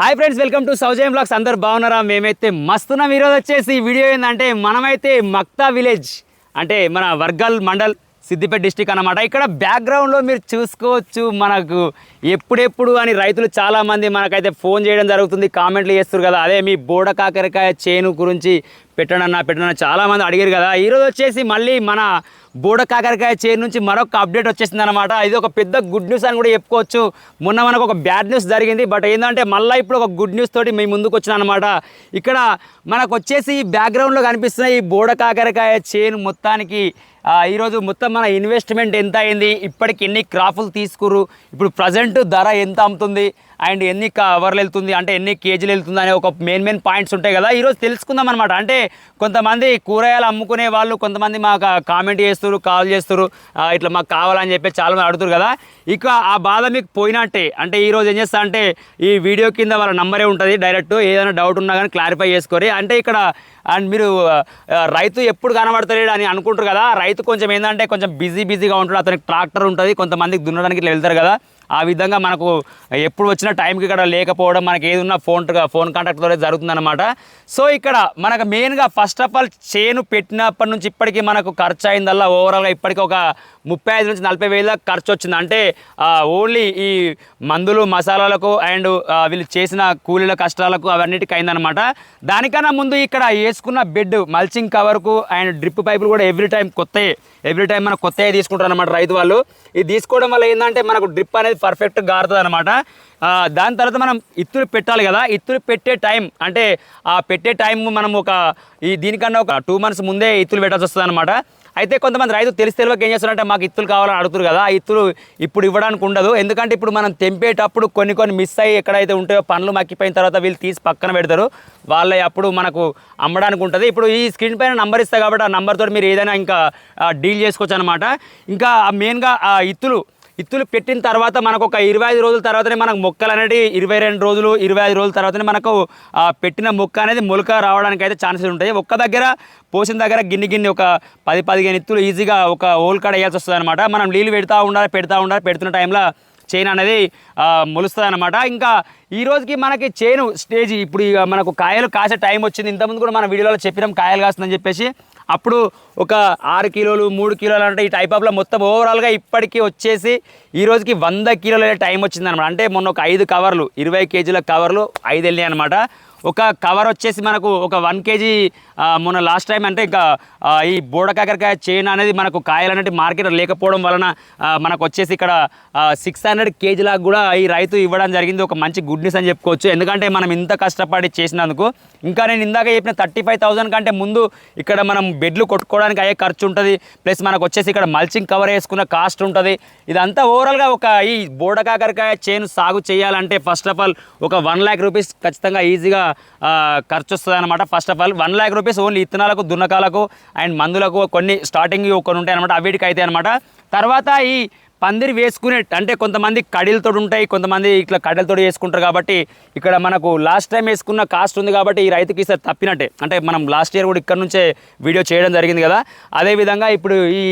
Hi friends, welcome to Saujayam blogs. అందరు బాగున్నారా? మేమైతే మస్తున్నాం. ఈరోజు వచ్చేసి ఈ వీడియో ఏంటంటే మనమైతే మక్తా విలేజ్ అంటే మన వర్గల్ మండల్ సిద్దిపేట డిస్టిక్ అన్నమాట. ఇక్కడ బ్యాక్గ్రౌండ్లో మీరు చూసుకోవచ్చు, మనకు ఎప్పుడెప్పుడు అని రైతులు చాలామంది మనకైతే ఫోన్ చేయడం జరుగుతుంది, కామెంట్లు చేస్తారు కదా. అదే మీ బోడ కాకరకాయ చేను గురించి పెట్టడన్నా చాలామంది అడిగారు కదా. ఈరోజు వచ్చేసి మళ్ళీ మన బోడ కాకరకాయ చేను నుంచి మరొక అప్డేట్ వచ్చేసింది అనమాట. ఇది ఒక పెద్ద గుడ్ న్యూస్ అని కూడా చెప్పుకోవచ్చు. మొన్న మనకు ఒక బ్యాడ్ న్యూస్ జరిగింది, బట్ ఏంటంటే మళ్ళీ ఇప్పుడు ఒక గుడ్ న్యూస్ తోటి మీ ముందుకు వచ్చిన అనమాట. ఇక్కడ మనకు వచ్చేసి బ్యాక్గ్రౌండ్లో కనిపిస్తున్న ఈ బోడ కాకరకాయ చేను మొత్తానికి ఈరోజు మొత్తం మన ఇన్వెస్ట్మెంట్ ఎంత అయింది, ఇప్పటికి ఎన్ని క్రాపులు తీసుకురు, ఇప్పుడు ప్రజెంట్ ధర ఎంత అమ్ముతుంది అండ్ ఎన్ని కవర్లు వెళ్తుంది, అంటే ఎన్ని కేజీలు వెళ్తుంది అనే ఒక మెయిన్ పాయింట్స్ ఉంటాయి కదా. ఈరోజు తెలుసుకుందాం అనమాట. అంటే కొంతమంది కూరగాయలు అమ్ముకునే వాళ్ళు కొంతమంది మాకు కామెంట్ చేస్తారు, కాల్ చేస్తారు, ఇట్లా మాకు కావాలని చెప్పి చాలామంది అడుగుతారు కదా. ఇక ఆ బాధ మీకు పోయినట్టే. అంటే ఈరోజు ఏం చేస్తా అంటే ఈ వీడియో కింద వాళ్ళ నంబరే ఉంటుంది, డైరెక్ట్ ఏదైనా డౌట్ ఉన్నా కానీ క్లారిఫై చేసుకోరి. అంటే ఇక్కడ అండ్ మీరు రైతు ఎప్పుడు కనబడతాడు అని అనుకుంటారు కదా. రైతు కొంచెం ఏంటంటే కొంచెం బిజీగా ఉంటాడు, అతనికి ట్రాక్టర్ ఉంటుంది, కొంతమందికి దున్నడానికి ఇట్లా వెళ్తారు కదా. ఆ విధంగా మనకు ఎప్పుడు వచ్చిన టైంకి ఇక్కడ లేకపోవడం, మనకి ఏది ఉన్నా ఫోన్ కాంటాక్ట్తో జరుగుతుందన్నమాట. సో ఇక్కడ మనకు మెయిన్గా ఫస్ట్ ఆఫ్ ఆల్ చేను పెట్టినప్పటి నుంచి ఇప్పటికీ మనకు ఖర్చు అయిందల్లా ఓవరాల్గా ఇప్పటికీ ఒక 35 నుంచి 40 వేల ఖర్చు వచ్చింది. అంటే ఓన్లీ ఈ మందులు మసాలాలకు అండ్ వీళ్ళు చేసిన కూలీల కష్టాలకు అవన్నిటికి అయిందనమాట. దానికన్నా ముందు ఇక్కడ వేసుకున్న బెడ్ మల్చింగ్ కవర్కు అండ్ డ్రిప్ పైపులు కూడా ఎవ్రీ టైం మనం కొత్తవి తీసుకుంటారు అనమాట రైతు వాళ్ళు. ఇది తీసుకోవడం వల్ల ఏంటంటే మనకు డ్రిప్ అనేది పర్ఫెక్ట్గా గారుతుంది అనమాట. దాని తర్వాత మనం ఇత్తులు పెట్టాలి కదా. ఇత్తులు పెట్టే టైం అంటే ఆ పెట్టే టైం మనం దీనికన్నా ఒక 2 months ముందే ఇత్తులు పెట్టాల్సి వస్తుంది అనమాట. అయితే కొంతమంది రైతు తెలియక ఏం చేస్తారంటే మాకు ఇత్తులు కావాలని అడుగుతారు కదా. ఆ ఇత్తులు ఇప్పుడు ఇవ్వడానికి ఉండదు, ఎందుకంటే ఇప్పుడు మనం తెంపేటప్పుడు కొన్ని మిస్ అయ్యి ఎక్కడైతే ఉంటాయో పండ్లు మక్కిపోయిన తర్వాత వీళ్ళు తీసి పక్కన పెడతారు, వాళ్ళ అప్పుడు మనకు అమ్మడానికి ఉంటుంది. ఇప్పుడు ఈ స్క్రీన్ పైన నంబర్ ఇస్తాయి కాబట్టి ఆ నెంబర్తో మీరు ఏదైనా ఇంకా డీల్ చేసుకోవచ్చు అనమాట. ఇంకా మెయిన్గా ఆ ఇత్తులు పెట్టిన తర్వాత మనకు ఒక 25 రోజుల తర్వాతనే మనకు మొక్కలు అనేది 22 రోజులు 25 రోజుల తర్వాతనే మనకు పెట్టిన మొక్క అనేది మొలక రావడానికి అయితే ఛాన్సెస్ ఉంటాయి. ఒక్క దగ్గర పోసిన దగ్గర గిన్ని ఒక 10-15 ఇత్తులు ఈజీగా ఒక హోల్ కాడ వేయాల్సి వస్తుంది అనమాట. మనం నీళ్ళు పెడతా ఉండాలి పెడుతున్న టైంలో చైన్ అనేది మొలుస్తుంది అనమాట. ఇంకా ఈ రోజుకి మనకి చేను స్టేజ్ ఇప్పుడు మనకు కాయలు కాసే టైం వచ్చింది. ఇంతకుముందు కూడా మన వీడియోలో చెప్పినాం కాయలు కాస్తుందని చెప్పేసి. అప్పుడు ఒక 6 కిలోలు 3 కిలోలు అంటే ఈ టైప్ ఆఫ్లో మొత్తం ఓవరాల్గా ఇప్పటికీ వచ్చేసి ఈ రోజుకి 100 కిలోల టైం వచ్చిందనమాట. అంటే మొన్న ఒక 5 కవర్లు 20 కేజీల కవర్లు 5 వెళ్ళాయి అనమాట. ఒక కవర్ వచ్చేసి మనకు ఒక 1 కేజీ మొన్న లాస్ట్ టైం. అంటే ఇంకా ఈ బోడ కాకరకాయ చేను అనేది మనకు కాయలు అనేది మార్కెట్ లేకపోవడం వలన మనకు వచ్చేసి ఇక్కడ 600 కేజీలకు కూడా ఈ రైతు ఇవ్వడం జరిగింది. ఒక మంచి గుడ్ న్యూస్ అని చెప్పుకోవచ్చు, ఎందుకంటే మనం ఇంత కష్టపడి చేసినందుకు. ఇంకా నేను ఇందాక చెప్పిన 35,000 కంటే ముందు ఇక్కడ మనం బెడ్లు కొట్టుకోవడానికి అయ్యే ఖర్చు ఉంటుంది, ప్లస్ మనకు వచ్చేసి ఇక్కడ మల్చింగ్ కవర్ వేసుకున్న కాస్ట్ ఉంటుంది. ఇదంతా ఓవరాల్గా ఈ బోడ కాకరకాయ చేను సాగు చేయాలంటే ఫస్ట్ ఆఫ్ ఆల్ ఒక 1 lakh రూపీస్ ఖచ్చితంగా ఈజీగా ఖర్చు వస్తుంది అనమాట. First of all 1 lakh rupees only ఇత్తనాలకు దున్నకాలకు అండ్ మందులకు కొన్ని స్టార్టింగ్ కొన్ని ఉంటాయి అనమాట, అవిటికి అయితే అనమాట. తర్వాత ఈ పందిరి వేసుకునే అంటే కొంతమంది కడీలతో ఉంటాయి, కొంతమంది ఇట్లా కడలతో వేసుకుంటారు. కాబట్టి ఇక్కడ మనకు లాస్ట్ టైం వేసుకున్న కాస్ట్ ఉంది కాబట్టి ఈ రైతుకి ఈసారి తప్పినట్టే. అంటే మనం లాస్ట్ ఇయర్ కూడా ఇక్కడ నుంచే వీడియో చేయడం జరిగింది కదా. అదేవిధంగా ఇప్పుడు ఈ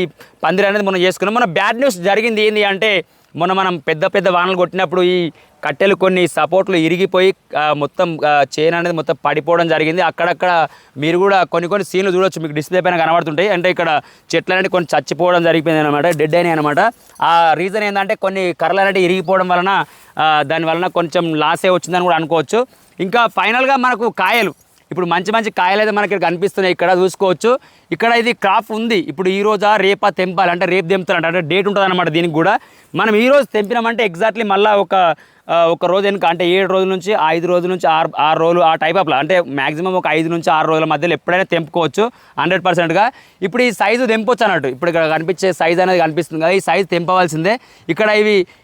పందిరి అనేది మనం చేసుకున్నాం. మన బ్యాడ్ న్యూస్ జరిగింది ఏంటి అంటే మొన్న మనం పెద్ద వానలు కొట్టినప్పుడు ఈ కట్టెలు కొన్ని సపోర్ట్లు ఇరిగిపోయి మొత్తం చైన్ అనేది మొత్తం పడిపోవడం జరిగింది. అక్కడక్కడ మీరు కూడా కొన్ని సీన్లు చూడొచ్చు, మీకు డిస్ప్లే పైన కనబడుతుంటాయి. అంటే ఇక్కడ చెట్లు అనేది కొన్ని చచ్చిపోవడం జరిగిపోయింది అనమాట, డెడ్ అయినాయి అనమాట. ఆ రీజన్ ఏంటంటే కొన్ని కర్రలు అనేవి ఇరిగిపోవడం వలన దానివలన కొంచెం లాసే వచ్చిందని కూడా అనుకోవచ్చు. ఇంకా ఫైనల్గా మనకు కాయలు ఇప్పుడు మంచి కాయలు అయితే మనకి కనిపిస్తున్నాయి, ఇక్కడ చూసుకోవచ్చు. ఇక్కడ ఇది క్రాప్ ఉంది. ఇప్పుడు ఈ రోజా రేపా తెంపాలి అంటే రేపు తెంపుతారంట, అంటే డేట్ ఉంటుంది అనమాట దీనికి కూడా. మనం ఈ రోజు తెంపినామంటే ఎగ్జాక్ట్లీ మళ్ళీ ఒక రోజు వెనుక అంటే 7 రోజుల నుంచి 5 రోజుల నుంచి 6 రోజులు ఆ టైప్ ఆఫ్లో అంటే మ్యాక్సిమం ఒక 5 నుంచి 6 రోజుల మధ్యలో ఎప్పుడైనా తెంపుకోవచ్చు 100%గా. ఇప్పుడు ఈ సైజు తెంపొచ్చు అన్నట్టు. ఇప్పుడు ఇక్కడ కనిపించే సైజ్ అనేది కనిపిస్తుంది కదా, ఈ సైజు తెంపవలసిందే. ఇక్కడ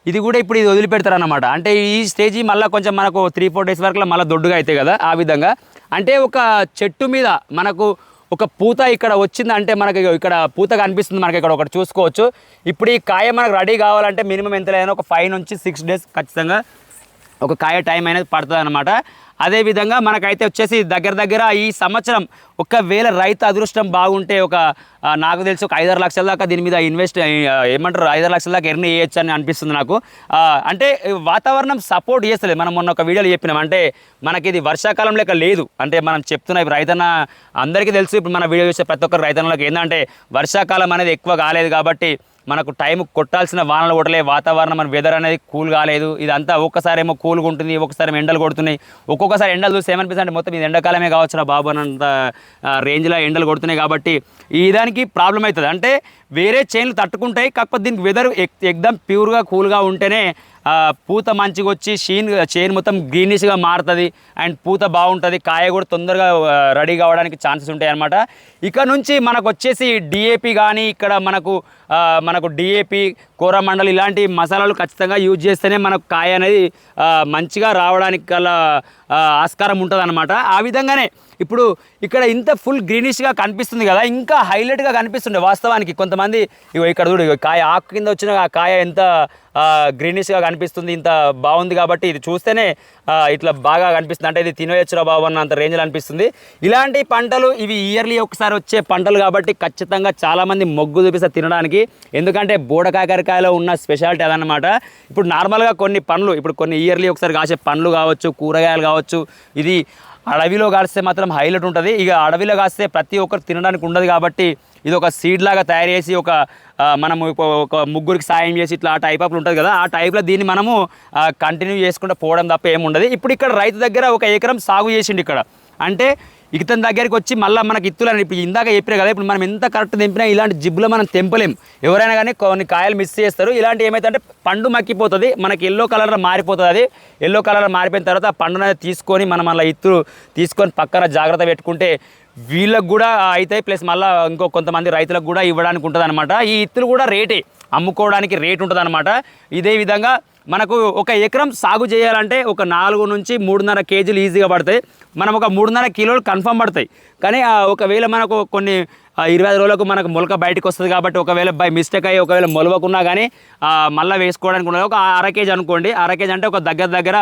ఇది కూడా ఇప్పుడు ఇది వదిలిపెడతారు అనమాట. అంటే ఈ స్టేజీ మళ్ళీ కొంచెం మనకు 3-4 డేస్ వరకు మళ్ళీ దొడ్డుగా అవుతాయి కదా. ఆ విధంగా అంటే ఒక చెట్టు మీద మనకు ఒక పూత ఇక్కడ వచ్చిందంటే మనకి ఇక్కడ పూత కనిపిస్తుంది మనకి, ఇక్కడ ఒకటి చూసుకోవచ్చు. ఇప్పుడు ఈ కాయ మనకు రెడీ కావాలంటే మినిమం ఎంత లేదన్నా ఒక 5 నుంచి 6 డేస్ ఖచ్చితంగా ఒక కాయ టైం అనేది పడుతుంది అనమాట. అదేవిధంగా మనకైతే వచ్చేసి దగ్గర ఈ సంవత్సరం ఒకవేళ రైతు అదృష్టం బాగుంటే నాకు తెలిసి ఒక 5-6 లక్షల దాకా దీని మీద ఇన్వెస్ట్ ఏమంటారు 5-6 లక్షల దాకా ఎర్న్ చేయొచ్చు అని అనిపిస్తుంది నాకు. అంటే వాతావరణం సపోర్ట్ చేస్తలేదు. మనం మొన్న ఒక వీడియోలో చెప్పినాం, అంటే మనకి ఇది వర్షాకాలం లెక్క లేదు. అంటే మనం చెప్తున్నా ఇప్పుడు రైతన్న అందరికీ తెలుసు, ఇప్పుడు మన వీడియో చూసే ప్రతి ఒక్కరు రైతన్నలకు ఏంటంటే వర్షాకాలం అనేది ఎక్కువ కాలేదు కాబట్టి మనకు టైం కొట్టాల్సిన వానలు కొట్టలే, వాతావరణం మన వెదర్ అనేది కూల్ కాలేదు. ఇదంతా ఒక్కసారి ఏమో కూల్గా ఉంటుంది, ఒక్కసారి ఎండలు కొడుతున్నాయి. ఒక్కొక్కసారి ఎండలు చూస్తే ఏమనిపిస్తుంది అంటే మొత్తం ఇది ఎండాకాలమే కావచ్చు బాబు అన్నంత రేంజ్లో ఎండలు కొడుతున్నాయి. కాబట్టి ఈ దానికి ప్రాబ్లం అవుతుంది. అంటే వేరే చైన్లు తట్టుకుంటాయి, కాకపోతే దీనికి వెదర్ ఎక్దమ్ ప్యూర్గా కూల్గా ఉంటేనే పూత మంచిగా వచ్చి చైన్ మొత్తం గ్రీనిష్గా మారుతుంది అండ్ పూత బాగుంటుంది, కాయ కూడా తొందరగా రెడీ కావడానికి ఛాన్సెస్ ఉంటాయి అన్నమాట. ఇక నుంచి మనకు వచ్చేసి డిఏపి కానీ ఇక్కడ మనకు డిఏపి కోరమండల్ ఇలాంటి మసాలాలు ఖచ్చితంగా యూజ్ చేస్తేనే మనకు కాయ అనేది మంచిగా రావడానికి గల ఆస్కారం ఉంటుంది అన్నమాట. ఆ విధంగానే ఇప్పుడు ఇక్కడ ఇంత ఫుల్ గ్రీనిష్గా కనిపిస్తుంది కదా, ఇంకా హైలైట్గా కనిపిస్తుండే వాస్తవానికి. కొంతమంది ఇక్కడ చూడు కాయ ఆకు కింద వచ్చిన ఆ కాయ ఎంత గ్రీనిష్గా కనిపిస్తుంది, ఇంత బాగుంది. కాబట్టి ఇది చూస్తేనే ఇట్లా బాగా కనిపిస్తుంది, అంటే ఇది తినేయచ్చురా బాబు అన్నంత రేంజ్లో అనిపిస్తుంది. ఇలాంటి పంటలు ఇవి ఇయర్లీ ఒకసారి వచ్చే పంటలు కాబట్టి ఖచ్చితంగా చాలామంది మొగ్గు చూపిస్తారు తినడానికి. ఎందుకంటే బోడకాకరకాయలో ఉన్న స్పెషాలిటీ అదనమాట. ఇప్పుడు నార్మల్గా కొన్ని పండ్లు, ఇప్పుడు కొన్ని ఇయర్లీ ఒకసారి కాసే పండ్లు కావచ్చు, కూరగాయలు కావచ్చు, ఇది అడవిలో కాస్తే మాత్రం హైలైట్ ఉంటుంది. ఇక అడవిలో కాస్తే ప్రతి ఒక్కరు తినడానికి ఉండదు కాబట్టి ఇది ఒక సీడ్ లాగా తయారు చేసి మనము ఒక ముగ్గురికి సాయం చేసి ఇట్లా ఆ టైప్ ఆఫ్ ఉంటుంది కదా, ఆ టైప్లో దీన్ని మనము కంటిన్యూ చేసుకుంటూ పోవడం తప్ప ఏముండదు. ఇప్పుడు ఇక్కడ రైతు దగ్గర 1 ఎకరం సాగు చేసిండు ఇక్కడ. అంటే ఇతని దగ్గరికి వచ్చి మళ్ళీ మనకి ఇత్తులని ఇప్పుడు ఇందాక చెప్పినా కదా, ఇప్పుడు మనం ఎంత కరెక్ట్ తెంపినా ఇలాంటి జిబ్బులో మనం తెంపలేం. ఎవరైనా కానీ కొన్ని కాయలు మిస్ చేస్తారు. ఇలాంటి ఏమైతే పండు మక్కిపోతుంది, మనకి ఎల్లో కలర్లో మారిపోతుంది. అది ఎల్లో కలర్లో మారిపోయిన తర్వాత ఆ పండును తీసుకొని మనం అలా ఇత్తులు తీసుకొని పక్కన జాగ్రత్త పెట్టుకుంటే వీళ్ళకు కూడా అవుతాయి, ప్లస్ మళ్ళీ ఇంకో కొంతమంది రైతులకు కూడా ఇవ్వడానికి ఉంటుంది అనమాట. ఈ ఇత్తులు కూడా రేటే, అమ్ముకోవడానికి రేట్ ఉంటుంది అనమాట. ఇదే విధంగా మనకు 1 ఎకరం సాగు చేయాలంటే ఒక 4 నుంచి 3.5 కేజీలు ఈజీగా పడతాయి. మనం ఒక 3.5 కిలోలు కన్ఫర్మ్ పడతాయి. కానీ ఒకవేళ మనకు కొన్ని 25 రోజులకు మనకు మొలక బయటకు వస్తుంది కాబట్టి ఒకవేళ బై మిస్టేక్ అయ్యి ఒకవేళ మొలవకున్నా కానీ మళ్ళీ వేసుకోవడానికి ఉన్నది ఒక 1/2 కేజీ అనుకోండి. 1/2 కేజీ అంటే ఒక దగ్గర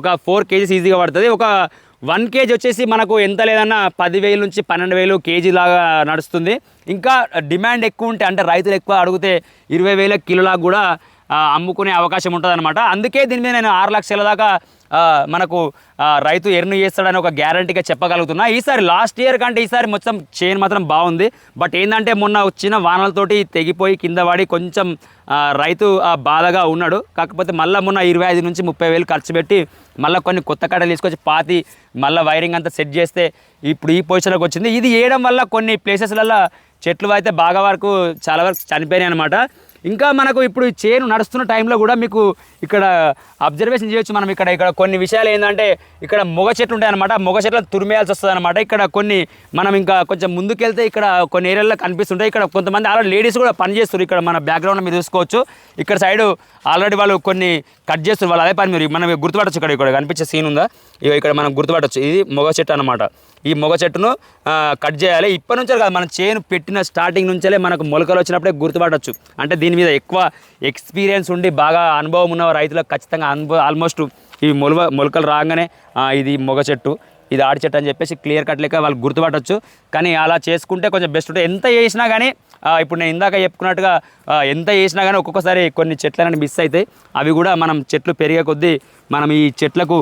ఒక 4 కేజీస్ ఈజీగా పడుతుంది. ఒక 1 కేజీ వచ్చేసి మనకు ఎంత లేదన్నా 10,000 నుంచి 12,000 కేజీ లాగా నడుస్తుంది. ఇంకా డిమాండ్ ఎక్కువ ఉంటే అంటే రైతులు ఎక్కువ అడిగితే 20,000 కిలోలకు కూడా అమ్ముకునే అవకాశం ఉంటుంది అనమాట. అందుకే దీని మీద నేను 6 లక్షల దాకా మనకు రైతు ఎర్న్ చేస్తాడని ఒక గ్యారంటీగా చెప్పగలుగుతున్నా. ఈసారి లాస్ట్ ఇయర్ కంటే ఈసారి మొత్తం చైన్ మాత్రం బాగుంది. బట్ ఏంటంటే మొన్న వచ్చిన వానలతోటి తెగిపోయి కింద పడి కొంచెం రైతు బాధగా ఉన్నాడు. కాకపోతే మళ్ళీ మొన్న 25 నుంచి 30,000 ఖర్చు పెట్టి మళ్ళీ కొన్ని కొత్త కట్టలు తీసుకొచ్చి పాతి మళ్ళీ వైరింగ్ అంతా సెట్ చేస్తే ఇప్పుడు ఈ పొజిషన్లోకి వచ్చింది. ఇది వేయడం వల్ల కొన్ని ప్లేసెస్లలో చెట్లు అయితే చాలా వరకు చనిపోయినాయి అనమాట. ఇంకా మనకు ఇప్పుడు చేను నడుస్తున్న టైంలో కూడా మీకు ఇక్కడ అబ్జర్వేషన్ చేయొచ్చు. మనం ఇక్కడ కొన్ని విషయాలు ఏంటంటే ఇక్కడ మొగ చెట్లు ఉంటాయి అనమాట. మొగ చెట్లను తురిమేయాల్సి వస్తుంది అనమాట. ఇక్కడ కొన్ని మనం ఇంకా కొంచెం ముందుకెళ్తే ఇక్కడ కొన్ని ఏరియాల్లో కనిపిస్తుంటాయి. ఇక్కడ కొంతమంది ఆల్రెడీ లేడీస్ కూడా పనిచేస్తారు. ఇక్కడ మన బ్యాక్గ్రౌండ్ మీరు చూసుకోవచ్చు. ఇక్కడ సైడు ఆల్రెడీ వాళ్ళు కొన్ని కట్ చేస్తారు. వాళ్ళు అదే పని మీరు మనం గుర్తుపట్టచ్చు. ఇక్కడ కనిపించే సీన్ ఉందా, ఇక్కడ మనం గుర్తుపట్టచ్చు. ఇది మొగ చెట్టు అనమాట. ఈ మొగ చెట్టును కట్ చేయాలి. ఇప్పటి నుంచే కాదు, మనం చేను పెట్టిన స్టార్టింగ్ నుంచే మనకు మొలకలు వచ్చినప్పుడే గుర్తుపట్టచ్చు. అంటే దీని మీద ఎక్కువ ఎక్స్పీరియన్స్ ఉండి బాగా అనుభవం ఉన్న రైతులకు ఖచ్చితంగా ఆల్మోస్ట్ ఈ మొలకలు రాగానే ఇది మొగ చెట్టు, ఇది ఆడి చెట్టు అని చెప్పేసి క్లియర్ కట్ లెక్క వాళ్ళు గుర్తుపట్టచ్చు. కానీ అలా చేసుకుంటే కొంచెం బెస్ట్ ఉంటుంది. ఎంత చేసినా కానీ ఇప్పుడు నేను ఇందాక చెప్పుకున్నట్టుగా ఎంత చేసినా కానీ ఒక్కొక్కసారి కొన్ని చెట్లన్నీ మిస్ అవుతాయి. అవి కూడా మనం చెట్లు పెరిగే కొద్దీ మనం ఈ చెట్లకు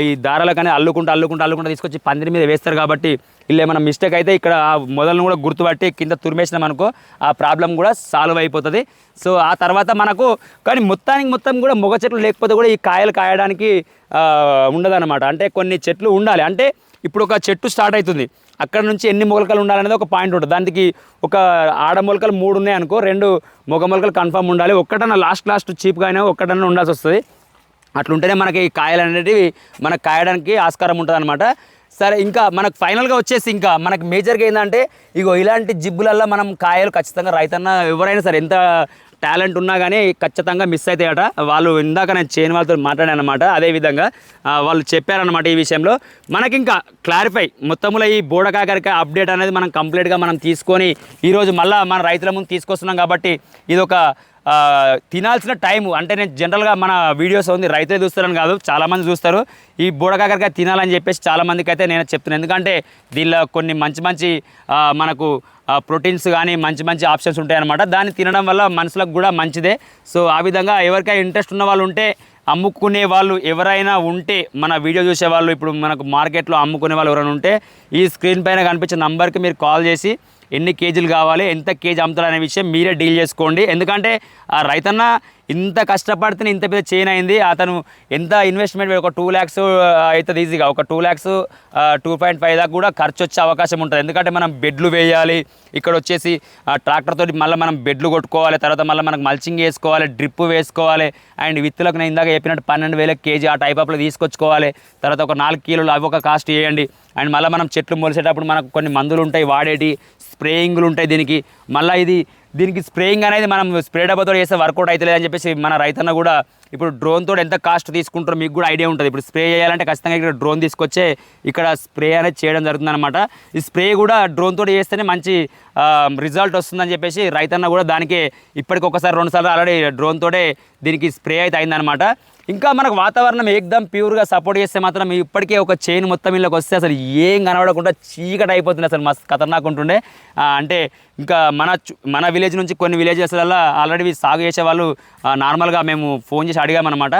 ఈ దారాలు కానీ అల్లుకుంటూ తీసుకొచ్చి పందిరి మీద వేస్తారు. కాబట్టి ఇలా ఏమైనా మిస్టేక్ అయితే ఇక్కడ మొదలను కూడా గుర్తుపట్టి కింద తురిమేసినాం అనుకో ఆ ప్రాబ్లం కూడా సాల్వ్ అయిపోతుంది. సో ఆ తర్వాత మనకు కానీ మొత్తం కూడా మొగ చెట్లు లేకపోతే కూడా ఈ కాయలు కాయడానికి ఉండదన్నమాట. అంటే కొన్ని చెట్లు ఉండాలి. అంటే ఇప్పుడు ఒక చెట్టు స్టార్ట్ అవుతుంది, అక్కడ నుంచి ఎన్ని మొలకలు ఉండాలనేది ఒక పాయింట్ ఉంటుంది. దానికి ఒక ఆడ మొలకలు 3 ఉన్నాయి అనుకో, 2 మొగ మొలకలు కన్ఫర్మ్ ఉండాలి. ఒక్కటన్నా లాస్ట్ చీప్గా అయినా ఒక్కటన్నా ఉండాల్సి వస్తుంది. అట్లుంటేనే మనకి ఈ కాయలు అనేటివి మనకు కాయడానికి ఆస్కారం ఉంటుంది అనమాట. సరే, ఇంకా మనకు ఫైనల్గా వచ్చేసి ఇంకా మనకు మేజర్గా ఏంటంటే ఇలాంటి జిబ్బులల్లో మనం కాయలు ఖచ్చితంగా రైతన్న ఎవరైనా సరే ఎంత టాలెంట్ ఉన్నా కానీ ఖచ్చితంగా మిస్ అవుతాయట. వాళ్ళు ఇందాక నేను చేయని వాళ్ళతో మాట్లాడాను అనమాట. అదేవిధంగా వాళ్ళు చెప్పారనమాట ఈ విషయంలో. మనకి ఇంకా క్లారిఫై మొత్తంలో ఈ బోడకాకరకాయ అప్డేట్ అనేది మనం కంప్లీట్గా మనం తీసుకొని ఈరోజు మళ్ళీ మన రైతుల ముందు తీసుకొస్తున్నాం. కాబట్టి ఇది ఒక తినాల్సిన టైం అంటే నేను జనరల్గా మన వీడియోస్ ఉంది రైతులే చూస్తారని కాదు, చాలామంది చూస్తారు. ఈ బోడకాకరకాయ తినాలని చెప్పేసి చాలామందికి అయితే నేను చెప్తున్నాను. ఎందుకంటే దీనిలో కొన్ని మంచి మంచి మనకు ప్రోటీన్స్ కానీ మంచి మంచి ఆప్షన్స్ ఉంటాయన్నమాట. దాన్ని తినడం వల్ల మనుషులకు కూడా మంచిదే. సో ఆ విధంగా ఎవరికైనా ఇంట్రెస్ట్ ఉన్న వాళ్ళు ఉంటే, అమ్ముకునే వాళ్ళు ఎవరైనా ఉంటే, మన వీడియో చూసే వాళ్ళు ఇప్పుడు మనకు మార్కెట్లో అమ్ముకునే వాళ్ళు ఎవరైనా ఉంటే ఈ స్క్రీన్ పైన కనిపించే నంబర్కి మీరు కాల్ చేసి ఎన్ని కేజీలు కావాలి, ఎంత కేజీ అమ్ముతారు అనే విషయం మీరే డీల్ చేసుకోండి. ఎందుకంటే ఆ రైతన్న ఇంత కష్టపడితేనే ఇంత పెద్ద చైన్ అయింది. అతను ఎంత ఇన్వెస్ట్మెంట్ ఒక 2 lakhs అవుతుంది ఈజీగా, ఒక 2 lakhs 2.5 దాకా కూడా ఖర్చు వచ్చే అవకాశం ఉంటుంది. ఎందుకంటే మనం బెడ్లు వేయాలి, ఇక్కడ వచ్చేసి ట్రాక్టర్ తోటి మళ్ళీ మనం బెడ్లు కొట్టుకోవాలి, తర్వాత మళ్ళీ మనకు మల్చింగ్ వేసుకోవాలి, డ్రిప్ వేసుకోవాలి, అండ్ విత్తులకు నేను ఇందాక చెప్పినట్టు 12,000 కేజీ ఆ టైప్ ఆఫ్లో తీసుకొచ్చుకోవాలి. తర్వాత ఒక 4 కిలోలు అవి ఒక కాస్ట్ చేయండి. అండ్ మళ్ళీ మనం చెట్లు మొలిసేటప్పుడు మనకు కొన్ని మందులు ఉంటాయి వాడేటి, స్ప్రేయింగ్లు ఉంటాయి దీనికి. మళ్ళీ దీనికి స్ప్రేయింగ్ అనేది మనం స్ప్రే డబ్బాతో చేస్తే వర్కౌట్ అవుతలేదు అని చెప్పేసి మన రైతన్న కూడా ఇప్పుడు డ్రోన్ తోటి ఎంత కాస్ట్ తీసుకుంటారో మీకు కూడా ఐడియా ఉంటుంది. ఇప్పుడు స్ప్రే చేయాలంటే ఖచ్చితంగా ఇక్కడ డ్రోన్ తీసుకొచ్చే ఇక్కడ స్ప్రే అనేది చేయడం జరుగుతుంది అనమాట. ఈ స్ప్రే కూడా డ్రోన్ తోటి చేస్తేనే మంచి రిజల్ట్ వస్తుందని చెప్పేసి రైతన్న కూడా దానికి ఇప్పటికి ఒకసారి 2 సార్లు ఆల్రెడీ డ్రోన్ తోటే దీనికి స్ప్రే అయితే అయిందనమాట. ఇంకా మనకు వాతావరణం ఏకదం ప్యూర్గా సపోర్ట్ చేస్తే మాత్రం ఇప్పటికే ఒక చైన్ మొత్తం ఇళ్ళకి వస్తే అసలు ఏం కనబడకుండా చీకటి అయిపోతుంది, అసలు మస్తు ఖతర్నాక్ ఉంటుండే. అంటే ఇంకా మన విలేజ్ నుంచి కొన్ని విలేజెస్లలో ఆల్రెడీ సాగు చేసే వాళ్ళు నార్మల్గా మేము ఫోన్ చేసి అడిగామన్నమాట,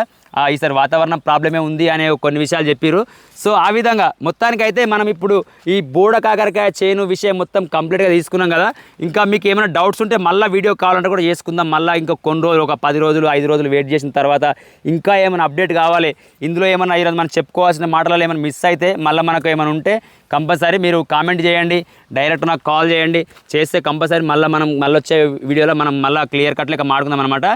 ఈసారి వాతావరణం ప్రాబ్లమే ఉంది అనే కొన్ని విషయాలు చెప్పారు. సో ఆ విధంగా మొత్తానికైతే మనం ఇప్పుడు ఈ బోడ కాకరకాయ చేను విషయం మొత్తం కంప్లీట్గా తీసుకున్నాం కదా. ఇంకా మీకు ఏమైనా డౌట్స్ ఉంటే మళ్ళీ వీడియో కావాలంటే కూడా చేసుకుందాం. మళ్ళీ ఇంకా కొన్ని రోజులు, ఒక 10 రోజులు 5 రోజులు వెయిట్ చేసిన తర్వాత ఇంకా ఏమైనా అప్డేట్ కావాలి, ఇందులో ఏమైనా ఈరోజు మనం చెప్పుకోవాల్సిన మాటలలో ఏమైనా మిస్ అయితే మళ్ళీ మనకు ఏమైనా ఉంటే కంపల్సరీ మీరు కామెంట్ చేయండి, డైరెక్ట్ నాకు కాల్ చేయండి. చేస్తే కంపల్సరీ మళ్ళీ వచ్చే వీడియోలో మనం మళ్ళీ క్లియర్ కట్ లెక్క మాట్లాడుకుందాం అనమాట.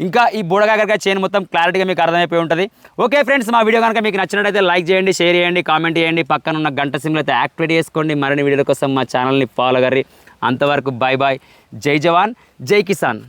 ఇంకా ఈ బోడకాకరకాయ చైన్ మొత్తం క్లారిటీగా మీకు అర్థమైపోయి ఉంటుంది. ఓకే ఫ్రెండ్స్, మా వీడియో కనుక మీకు నచ్చినట్టయితే లైక్ చేయండి, షేర్ చేయండి, కామెంట్ చేయండి, పక్కన ఉన్న గంట సింబల్ అయితే యాక్టివేట్ చేసుకోండి. మరిన్ని వీడియోల కోసం మా ఛానల్ని ఫాలో కర్రీ. అంతవరకు బాయ్ బాయ్. జై జవాన్, జై కిసాన్.